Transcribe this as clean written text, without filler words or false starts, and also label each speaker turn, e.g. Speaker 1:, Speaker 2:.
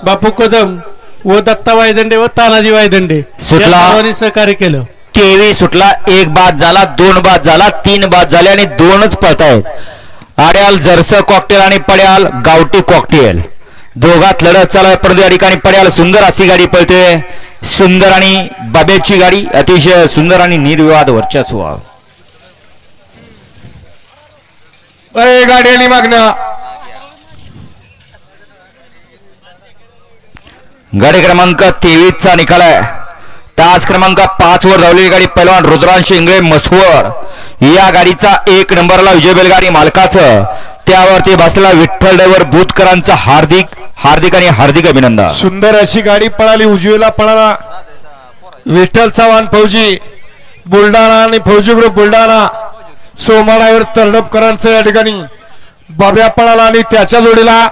Speaker 1: बापू कदम व दत्ता वायदंडे व तानाजी वायदंडे
Speaker 2: सुटला
Speaker 1: सहकार्य केलं.
Speaker 2: केवी सुटला. एक बाद झाला, 2 बाद झाला, 3 बाद झाले आणि 2च पळतायत. आड्याल जरस कॉकटेल आणि पड्याल गावठी कॉकटेल दोघात लढत चालू आहे. परंतु या ठिकाणी पड्याल सुंदर अशी गाडी पळते. सुंदर आणि बाबेची गाडी अतिशय सुंदर आणि निर्विवाद वर्चस्व.
Speaker 3: गाडी आणि मागणं
Speaker 2: गाडी क्रमांक 23 चा निकाल आहे. तास क्रमांक 5 वर धावलेली गाडी पैलवान रुद्रांश इंगळे मसवड. या गाडीचा 1 नंबरला विजय बैलगाडी मालकाचं त्यावरती बसलेला विठ्ठल ड्रायव्हर बुधकरांचा हार्दिक हार्दिक आणि हार्दिक अभिनंदन.
Speaker 3: सुंदर अशी गाडी पळाली. उजवीला पळाला विठ्ठल चव्हाण फौजी बुलढाणा आणि फौजी ग्रुप बुलढाणा. सोमाडावर तरडपकरांचं या ठिकाणी बाब्या पळाला आणि त्याच्या जोडीला